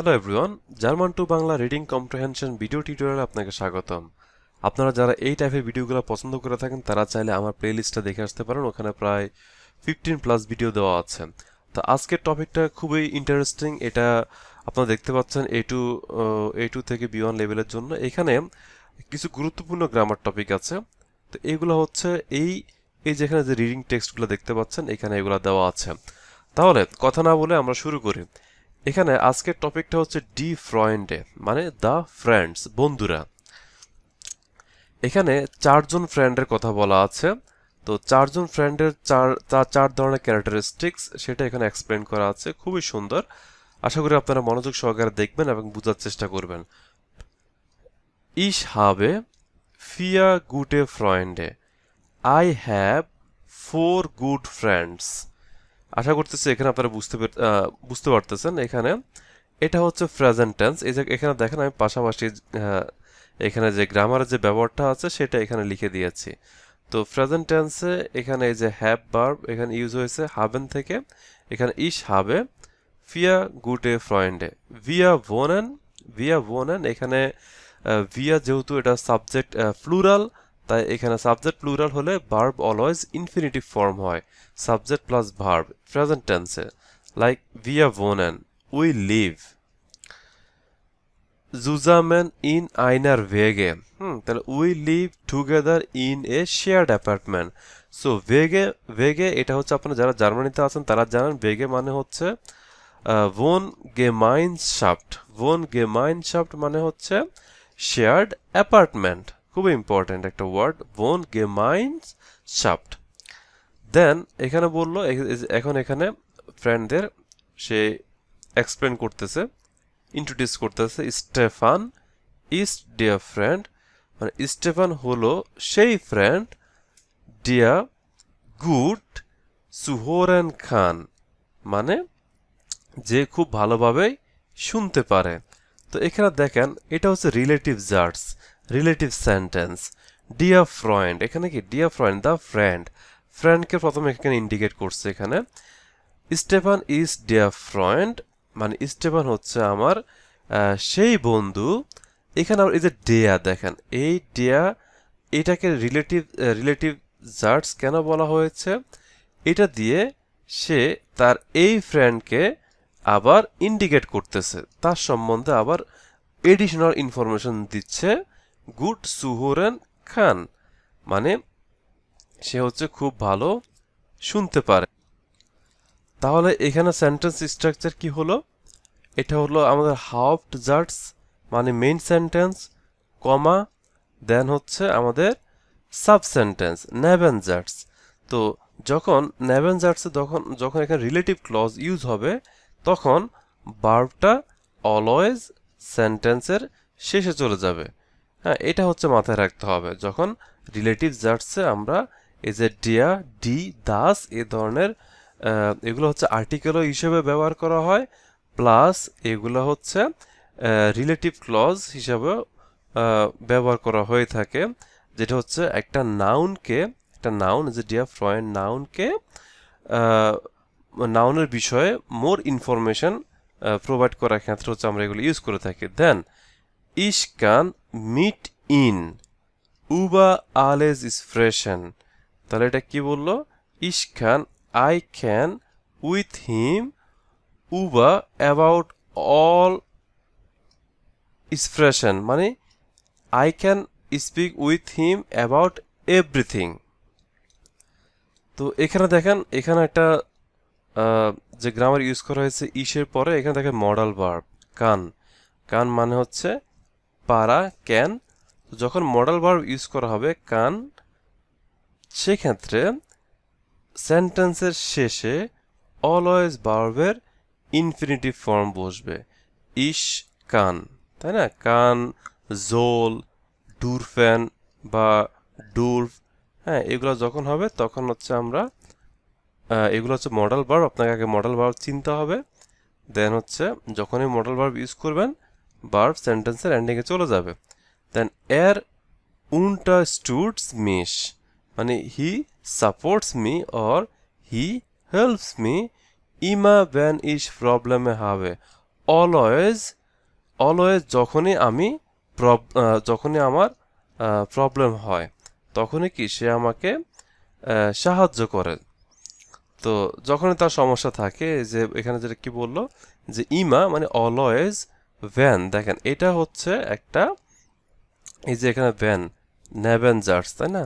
Hello everyone, German to Bangla reading comprehension video টিউটোরিয়ালে আপনাকে স্বাগতম। আপনারা যারা এই টাইপের ভিডিওগুলো পছন্দ করে থাকেন তারা চাইলে আমার প্লেলিস্টটা দেখে আসতে পারেন। ওখানে প্রায় 15+ ভিডিও দেওয়া আছে। তো আজকের টপিকটা খুবই ইন্টারেস্টিং। এটা আপনারা দেখতে পাচ্ছেন A2 থেকে B1 লেভেলের জন্য। এখানে কিছু গুরুত্বপূর্ণ গ্রামার টপিক আছে। তো এইগুলো হচ্ছে এই এই যেখানে যে রিডিং টেক্সটগুলো দেখতে পাচ্ছেন এখানে এগুলো দেওয়া আছে। তাহলে কথা না বলে আমরা শুরু করি। এখানে আজকের টপিকটা হচ্ছে ডি ফ্রয়েন্ডে, মানে দ্য ফ্রেন্ডস, বন্ধুরা। এখানে চারজন ফ্রেন্ডের কথা বলা আছে। তো চারজন ফ্রেন্ডের চার ধরনের ক্যারেক্টারিস্টিক্স সেটা এখানে এক্সপ্লেন করা আছে, খুবই সুন্দর। আশা করি আপনারা মনোযোগ সহকারে দেখবেন এবং বোঝার চেষ্টা করবেন। Ich habe 4 gute Freunde. I have 4 good friends. আশা করতেছি এখানে আপনারা বুঝতে পারতেছেন। এখানে এটা হচ্ছে প্রেজেন্ট টেন্স। এই যে এখানে দেখেন আমি পাশাপাশি এখানে যে গ্রামারের যে ব্যবহারটা আছে সেটা এখানে লিখে দিয়েছি। তো প্রেজেন্ট টেন্সে এখানে এই যে হ্যাভ ভার্ব এখানে ইউজ হয়েছে হাবেন থেকে। এখানে ইশ habe vier gute Freunde. Wir wohnen এখানে ভিয়া যেহেতু এটা সাবজেক্ট প্লুরাল, তাই এখানে সাবজেক্ট প্লুরাল হলে ভার্ব অলওয়েজ ইনফিনিটিভ ফর্ম হয়, সাবজেক্ট প্লাস ভার্ব প্রেজেন্ট টেন্সে। Like wir wohnen, we live zusammen in einer Wege। তাহলে we live together in a shared apartment। So ভেগে এটা হচ্ছে আপনারা যারা জার্মানিতে আছেন তারা জানেন ভেগে মানে হচ্ছে wohn Gemeinschaft মানে হচ্ছে শেয়ার্ড অ্যাপার্টমেন্ট। খুবই ইম্পর্টেন্ট একটা ওয়ার্ড, wohn Gemeinschaft। দেন এখানে বললো এখন এখানে ফ্রেন্ডদের সে এক্সপ্লেন করতেছে, ইন্ট্রোডিউস করতেছে। স্টেফান ইজ ডিয়ার ফ্রেন্ড, মানে স্টেফান হলো সেই ফ্রেন্ড, ডিয়া গুড সুহোরেন খান, মানে যে খুব ভালোভাবে শুনতে পারে। তো এখানে দেখেন এটা হচ্ছে relative jars, relative sentence. Dear friend, এখানে কি ডিয়ার ফ্রেন্ড দ্য ফ্রেন্ডকে প্রথমে এখানে ইন্ডিকেট করছে। এখানে স্টেফান ইজ ডিয়ার ফ্রেন্ড, মানে স্টেফান হচ্ছে আমার সেই বন্ধু। এখানে আবার এই যে ডেয়া দেখেন, এই ডেয়া এটাকে রিলেটিভ জার্স কেন বলা হয়েছে? এটা দিয়ে সে তার এই ফ্রেন্ডকে আবার ইন্ডিকেট করতেছে, তার সম্বন্ধে আবার এডিশনাল ইনফরমেশন দিচ্ছে। গুড সুহোরেন খান, মানে সে হচ্ছে খুব ভালো শুনতে পারে। তাহলে এখানে সেন্টেন্স স্ট্রাকচার কি হলো? এটা হলো আমাদের হাফট জার্স, মানে মেইন সেন্টেন্স, কমা, দেন হচ্ছে আমাদের সাব সেন্টেন্স নেভেন জার্স। তো যখন নেভেন জার্সে যখন এখানে রিলেটিভ ক্লজ ইউজ হবে তখন ভার্বটা অলওয়েজ সেন্টেন্সের শেষে চলে যাবে। হ্যাঁ, এটা হচ্ছে মাথায় রাখতে হবে যখন রিলেটিভ জার্সে আমরা এই যে ডিয়া, ডি, দাস এ ধরনের এগুলো হচ্ছে আর্টিকেলও হিসেবে ব্যবহার করা হয়, প্লাস এগুলো হচ্ছে রিলেটিভ ক্লজ হিসাবে ব্যবহার করা হয়ে থাকে। যেটা হচ্ছে একটা নাউন যে ডিয়ার ফ্রেন্ড নাউনকে নাউনের বিষয়ে মোর ইনফরমেশন প্রোভাইড করার ক্ষেত্রে হচ্ছে আমরা এগুলো ইউজ করে থাকি। দেন ich kann mit ihn über alles sprechen। তাহলে এটা কি বললো? I can with him über about all sprechen, মানে I can speak with him about everything। তো এখানে দেখেন এখানে একটা যে গ্রামার ইউজ করা হয়েছে ইসের পরে, এখানে দেখেন মডাল ভার্ব কান মানে হচ্ছে পারা, ক্যান। যখন মডাল ভার্ব ইউজ করা হবে কান, সেক্ষেত্রে সেন্টেন্সের শেষে অলওয়েজ ভার্বের ইনফিনিটিভ ফর্ম বসবে, ইশ কান, তাই না? কান, জোল, ডুরফ্যান বা ডুরফ, হ্যাঁ, এগুলো যখন হবে তখন হচ্ছে আমরা এগুলো হচ্ছে মডাল ভার্ব। আপনাকে আগে মডাল ভার্ব চিনতে হবে, দেন হচ্ছে যখনই মডাল ভার্ব ইউজ করবেন ভার্ব সেন্টেন্সের এন্ডিংয়ে চলে যাবে। দেন এর unterstützt mich, মানে he supports me or he helps me immer wenn ich Probleme habe, always always যখনই আমার প্রবলেম হয় তখনই কি সে আমাকে সাহায্য করে। তো যখনই তার সমস্যা থাকে, যে এখানে যেটা কি বললো যে ইমা মানে অলওয়েজ ভ্যান, দেখেন এটা হচ্ছে একটা, এই যে এখানে ভ্যান ন্যাভেঞ্জার্স, তাই না?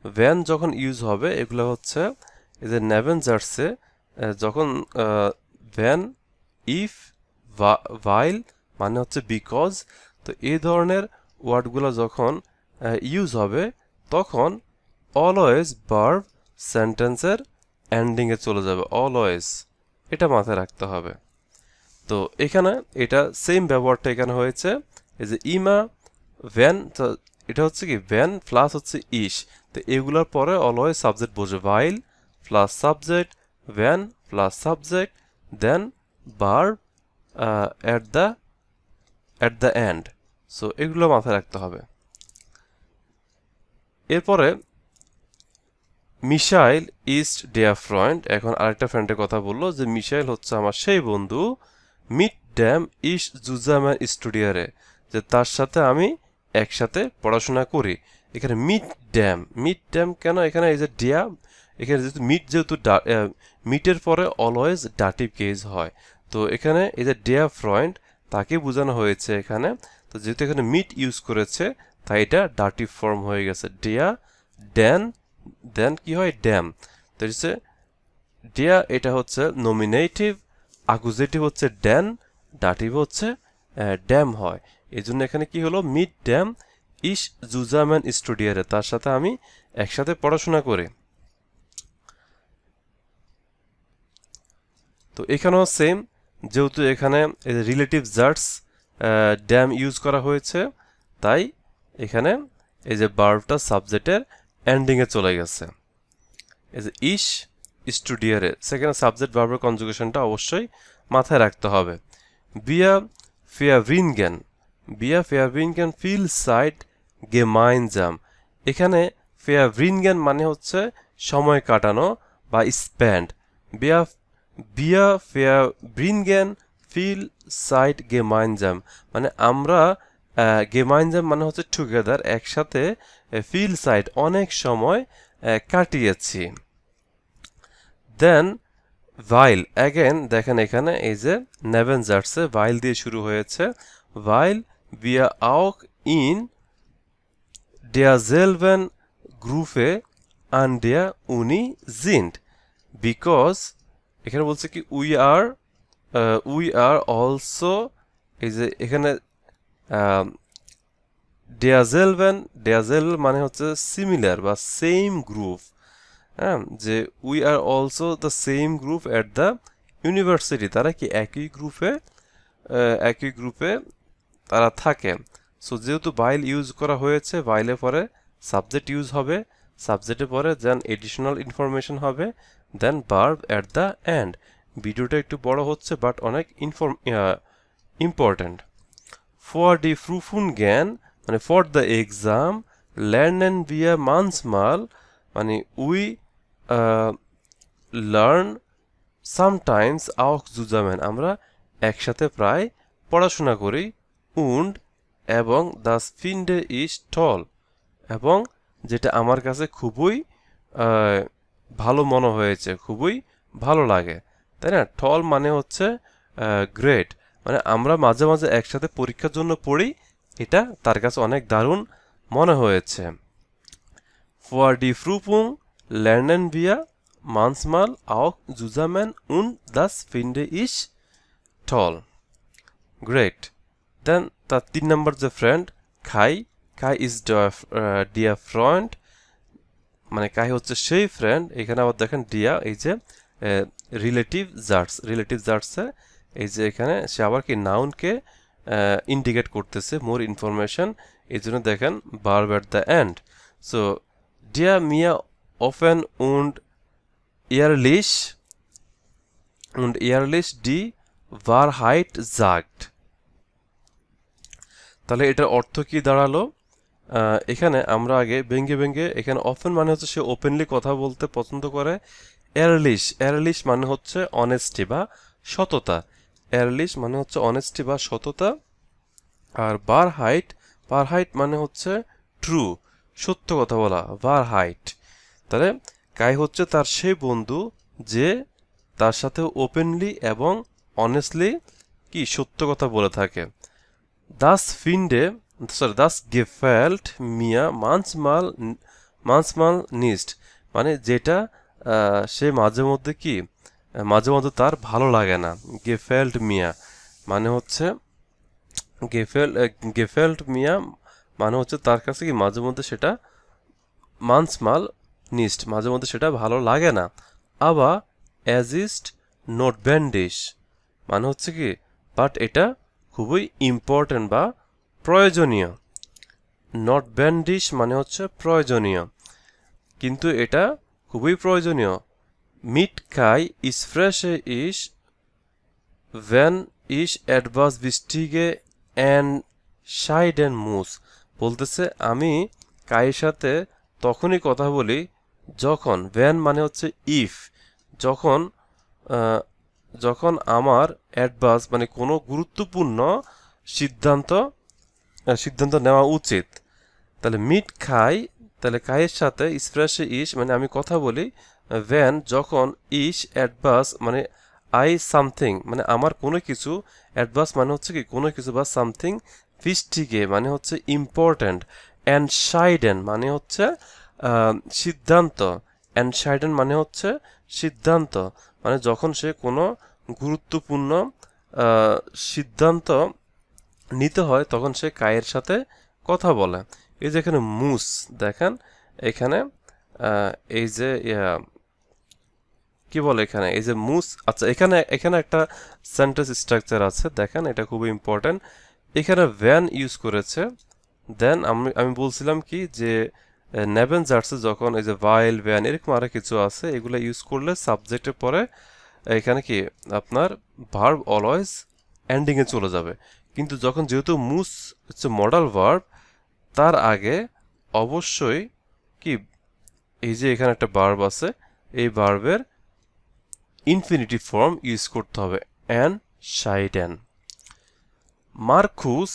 ভ্যান যখন ইউজ হবে এগুলো হচ্ছে এই যে ন্যাভেঞ্জার্সে যখন ভ্যান, ইফ, ভাইল মানে হচ্ছে বিকজ, তো এই ধরনের ওয়ার্ডগুলো যখন ইউজ হবে তখন অলওয়েজ ভার্ব সেন্টেন্সের এন্ডিংয়ে চলে যাবে, অলওয়েজ, এটা মাথায় রাখতে হবে। তো এখানে এটা সেম ব্যবহারটা এখানে হয়েছে, এই যে ইমা ভ্যান, তো এটা হচ্ছে কি ভ্যান প্লাস হচ্ছে ইস, তো এগুলোর পরে অলওয়েজ সাবজেক্ট বসবে, ভাইল প্লাস সাবজেক্ট, ভ্যান plus subject, then verb at the end. So এগুলো মাথায় রাখতে হবে। এরপরে মিশাইল ইস্ট ডিয়ার ফ্রেন্ড, এখন আরেকটা ফ্রেন্ডের কথা বললো যে মিশাইল হচ্ছে আমার সেই বন্ধু, মিট ড্যাম ইস জুজাম্যান স্টুডিয়ারে, যে তার সাথে আমি একসাথে পড়াশোনা করি। এখানে মিট ড্যাম কেন এখানে, এই যে ডিয়া, এখানে যেহেতু মিটের পরে অলওয়েজ ডাটিভ কেস হয়, তো এখানে এই যে ডিয়ার ফ্রেন্ড তাকে বোঝানো হয়েছে এখানে, তো যেহেতু এখানে মিট ইউজ করেছে তাই এটা ডাটিভ ফর্ম হয়ে গেছে, ডিয়া ড্যান, দেন কি হয় ড্যাম, তো হচ্ছে ডিয়া, এটা হচ্ছে নমিনেটিভ, অ্যাকুজেটিভ হচ্ছে ড্যান, ডাটিভ হচ্ছে ড্যাম হয়। এই জন্য এখানে কি হলো, মিড ড্যাম ইস জুজাম্যান স্টুডিয়ারে, তার সাথে আমি একসাথে পড়াশোনা করি। তো এখানেও সেম, যেহেতু এখানে রিলেটিভ জার্টস ড্যাম ইউজ করা হয়েছে তাই এখানে এই যে ভার্বটা সাবজেক্টের এন্ডিংয়ে চলে গেছে। এই যে ইস স্টুডিয়ারে, সেখানে সাবজেক্ট ভার্বের কনজুগেশনটা অবশ্যই মাথায় রাখতে হবে। বিয়া ফেয়ারউইনগেন, বিয়া ফেয়ারউইনগেন ফিল সাইড গেমাইনজাম, এখানে ফেয়ারউইনগেন মানে হচ্ছে সময় কাটানো বা স্পেন্ড, বিয়া বিয়া ফেয়ারউইনগেন ফিল সাইড গেমাইনজাম মানে আমরা গেমাইনজাম মানে হচ্ছে টুগেদার, একসাথে, ফিল সাইড অনেক সময় কাটিয়েছি। দেন ভাইল, অ্যাগেন দেখেন এখানে এই যে নেভেনজার্সে ভাইল দিয়ে শুরু হয়েছে, ভাইল wir auch in derselben Gruppe an der Uni sind, because এখানে বলছে কি we are also, এই যে এখানে derselben মানে হচ্ছে সিমিলার বা সেম গ্রুপ, হ্যাঁ, যে we are also the same group at the university, তারা কি একই গ্রুপে তারা থাকে। সো যেহেতু ভাইল ইউজ করা হয়েছে, ভাইলের পরে সাবজেক্ট ইউজ হবে, সাবজেক্টের পরে দেন এডিশনাল ইনফরমেশন হবে, then verb at the end. ভিডিওটা একটু বড় হচ্ছে বাট অনেক ইম্পর্ট্যান্ট। ফর ডি ফ্রুফুন জ্ঞান মানে for the exam, lernen wir manchmal মানে we learn sometimes auch zusammen, আমরা একসাথে প্রায় পড়াশোনা করি, und এবং das finde ich toll, এবং যেটা আমার কাছে খুবই ভালো মনে হয়েছে, খুবই ভালো লাগে, তাই না? টল মানে হচ্ছে গ্রেট, মানে আমরা মাঝে মাঝে একসাথে পরীক্ষার জন্য পড়ি, এটা তার কাছে অনেক দারুণ মনে হয়েছে। For die Prüfung lernen wir manchmal auch zusammen und das finde ich toll. Great. Then তার 3 নম্বর যে friend Kai is dear friend, মানে কাই হচ্ছে সেই ফ্রেন্ড, এখানে আবার দেখেন ডিয়া, এই যে রিলেটিভ জার্টসে এই যে এখানে সে আবার কি নাউনকে ইন্ডিকেট করতেছে, মোর ইনফরমেশন, এই জন্য দেখেন verb at the end. So ডিয়ার মিয়া ওফেন und ehrlich die Wahrheit sagt, তাহলে এটার অর্থ কি দাঁড়ালো? এখানে আমরা আগে ব্যঙ্গে এখানে অফেন মানে হচ্ছে সে ওপেনলি কথা বলতে পছন্দ করে, এয়ারলিশ মানে হচ্ছে অনেস্টি বা সততা, এয়ারলিশ মানে হচ্ছে অনেস্টি বা সততা, আর বারহাইট মানে হচ্ছে ট্রু, সত্য কথা বলা, বারহাইট। তাহলে কাই হচ্ছে তার সেই বন্ধু যে তার সাথে ওপেনলি এবং অনেস্টলি কি সত্য কথা বলে থাকে। das gefällt mir manchmal nicht, মানে যেটা সে মাঝে মধ্যে কি মাঝে মধ্যে তার ভালো লাগে না। gefällt mir মানে হচ্ছে gefällt mir মানে হচ্ছে তার কাছে কি মাঝে মধ্যে সেটা manchmal nicht মাঝে মধ্যে সেটা ভালো লাগে না। আবার as ist notwendig মানে হচ্ছে কি বাট এটা খুবই ইম্পর্টেন্ট বা প্রয়োজনীয়। notwendig মানে হচ্ছে প্রয়োজনীয়, কিন্তু এটা খুবই প্রয়োজনীয়। mit Kai spreche ich wenn ich etwas wichtige entscheiden muss, বলতেছে আমি কায়ের সাথে তখনই কথা বলি যখন, when মানে হচ্ছে if, যখন আহ, যখন আমার অ্যাডভান্স মানে কোনো গুরুত্বপূর্ণ সিদ্ধান্ত সিদ্ধান্ত নেওয়া উচিত। তাহলে মিট খাই, তাহলে কায়ের সাথে স্প্রেশে ইস মানে আমি কথা বলি, ভ্যান যখন, ইস অ্যাডভান্স মানে আই সামথিং মানে আমার কোনো কিছু, অ্যাডভান্স মানে হচ্ছে কি কোনো কিছু বা সামথিং, ফিস্টিকে মানে হচ্ছে ইম্পর্ট্যান্ট, অ্যান্ডসাইডেন মানে হচ্ছে সিদ্ধান্ত, অ্যান্ডসাইডেন মানে হচ্ছে সিদ্ধান্ত, মানে যখন সে কোনো গুরুত্বপূর্ণ সিদ্ধান্ত নিতে হয় তখন সে কায়ের সাথে কথা বলে। এই যে এখানে মুস দেখেন, এখানে এই যে কি বলে এখানে এই যে মুস, আচ্ছা এখানে এখানে একটা সেন্টেন্স স্ট্রাকচার আছে দেখেন, এটা খুবই ইম্পর্টেন্ট। এখানে ভ্যান ইউজ করেছে, দেন আমি বলছিলাম কি যে নেভেন জার্সে যখন এই যে ভাইল ভ্যান এরকম আরো কিছু আছে এগুলো ইউজ করলে সাবজেক্টের পরে এখানে কি আপনার ভার্ব অলওয়েজ এন্ডিংয়ে চলে যাবে। কিন্তু যখন যেহেতু মুস হচ্ছে মডাল ভার্ব, তার আগে অবশ্যই কি এই যে এখানে একটা ভার্ব আছে, এই ভার্বের ইনফিনিটিভ ফর্ম ইউজ করতে হবে, এনশাইডেন। মার্কুস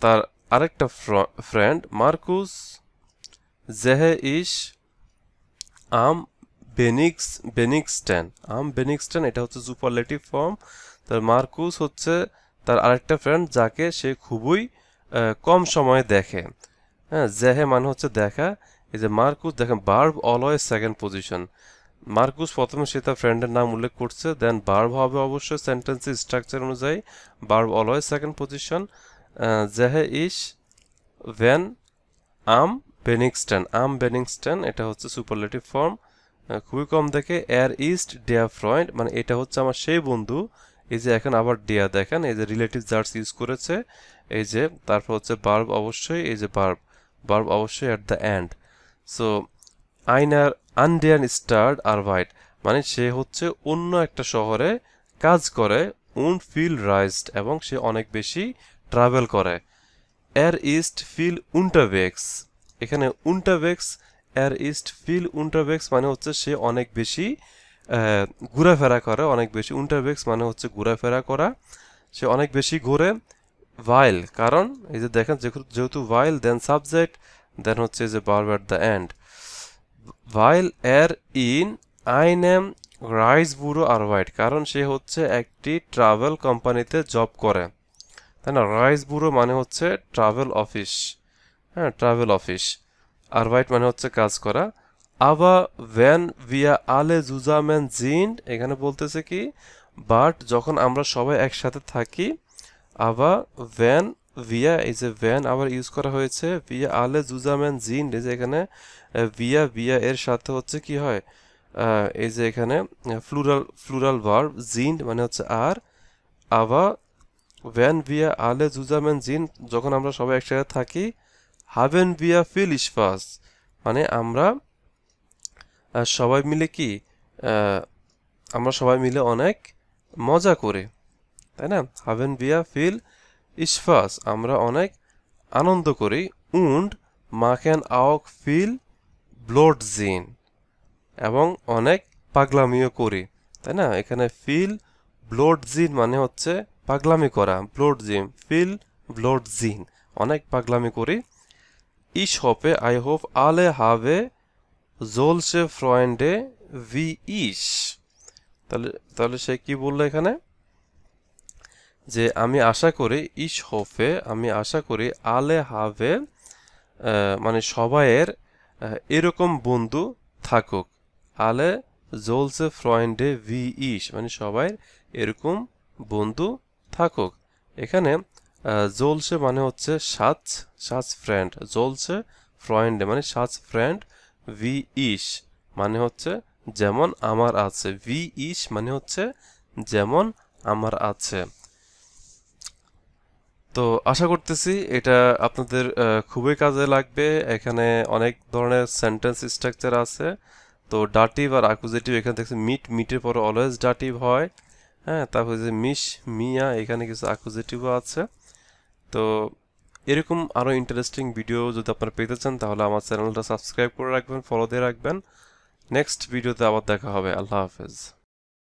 তার আরেকটা ফ্রেন্ড, মার্কুস জেহে ইস আম বেনিক্সটেন এটা হচ্ছে সুপারলেটিভ ফর্ম। তার মার্কুস হচ্ছে তার আরেকটা ফ্রেন্ড যাকে সে খুবই কম সময়ে দেখে। হ্যাঁ, জেহে মানে হচ্ছে দেখা, এই যে মার্কুস দেখেন verb always second position. Marquis প্রথমে সে তার ফ্রেন্ডের নাম উল্লেখ করছে, দেন ভার্ব হবে অবশ্যই সেন্টেন্সের স্ট্রাকচার অনুযায়ী, ভার্ব অলওয়েজ সেকেন্ড পজিশন। জেহে ইস ভেন আম বেনিংস্টেন এটা হচ্ছে সুপারলেটিভ ফর্ম, খুবই কম দেখে। এর ইস্ট ডিয়ার ফ্রেন্ড মানে এটা হচ্ছে আমার সেই বন্ধু। এই যে এখন আবার ডিয়ার দেখেন, এই যে রিলেটিভ জার্স ইউজ করেছে, এই যে তারপর হচ্ছে ভার্ব অবশ্যই, এই যে ভার্ব অবশ্যই এট দ্য এন্ড। সো আইনার আনডিয়ান স্টার্ড আর হোয়াইট মানে সে হচ্ছে অন্য একটা শহরে কাজ করে, ফিল রাইজড এবং সে অনেক বেশি ট্রাভেল করে। এর ইস্ট ফিল উন্টারভেক্স, এখানে উন্টারভেক্স, এর ইস্ট ফিল উন্টারভেক্স মানে হচ্ছে সে অনেক বেশি ঘোরাফেরা করে, অনেক বেশি, উন্টারভেক্স মানে হচ্ছে ঘোরাফেরা করা, সে অনেক বেশি ঘোরে। ভাইল কারণ এই যে দেখেন যেহেতু ভাইল দেন সাবজেক্ট দেন হচ্ছে যে ভার্ব এট দ্য এন্ড। ভাইল এর ইন আইনেম রাইস ব্যুরো আর হোয়াইট কারণ সে হচ্ছে একটি ট্রাভেল কোম্পানিতে জব করে, তাই না। রাইস ব্যুরো মানে হচ্ছে ট্রাভেল অফিস, হ্যাঁ ট্রাভেল অফিস, আর হোয়াইট মানে হচ্ছে কাজ করা। আবার ভ্যান ভিয়া আলে জুজামেন জিন এখানে বলতেছে কি বাট যখন আমরা সবাই একসাথে থাকি। আবার ভ্যান ভিয়া এই যে ভ্যান আবার ইউজ করা হয়েছে, ভিয়া আলে জুজামেন জিন এই যে এখানে ভিয়া এর সাথে হচ্ছে কি হয় এই যে এখানে ফ্লুরাল ভার্ব জিন মানে হচ্ছে আর। আবার ভ্যান ভিয়া আলে জুজামেন জিন যখন আমরা সবাই একসাথে থাকি। হাভেন ভিয়া ফিল ইসফাস মানে আমরা সবাই মিলে কি আমরা সবাই মিলে অনেক মজা করি, তাই না। হাভেন ভিয়া ফিল ইসফাস আমরা অনেক আনন্দ করি। উন্ড মাখেন আওক ফিল ব্লোড জিন এবং অনেক পাগলামিও করি, তাই না। এখানে ফিল ব্লডজিন মানে হচ্ছে পাগলামি করা, ব্লডজিন ফিল ব্লডজিন অনেক পাগলামি করি। Ich hoffe, I hope alle habe solche Freunde wie ich। তাহলে তাহলে সে কি বললো এখানে যে আমি আশা করি ich hoffe আমি আশা করি alle have মানে সবাইয়ের এরকম বন্ধু থাকুক। alle solche Freunde wie ich মানে সবাই এরকম বন্ধু থাকুক। এখানে জোলসে মানে হচ্ছে সাচ ফ্রেন্ড, জোলসে ফ্রেন্ড মানে সাচ ফ্রেন্ড, ভি ইস মানে হচ্ছে যেমন আমার আছে, ভি ইস মানে হচ্ছে যেমন আমার আছে। তো আশা করতেছি এটা আপনাদের খুবই কাজে লাগবে। এখানে অনেক ধরনের সেন্টেন্স স্ট্রাকচার আছে। তো ডাটিভ আর অ্যাকুজেটিভ এখানে দেখছি মিটের পরে অলওয়েজ ডাটিভ হয়। হ্যাঁ, তারপর যে মিয়া এখানে কিছু অ্যাকুজেটিভও আছে। তো এরকম আরও ইন্টারেস্টিং ভিডিও যদি আপনারা পেতে চান তাহলে আমার চ্যানেলটা সাবস্ক্রাইব করে রাখবেন, ফলো দিয়ে রাখবেন। নেক্সট ভিডিওতে আবার দেখা হবে। আল্লাহ হাফেজ।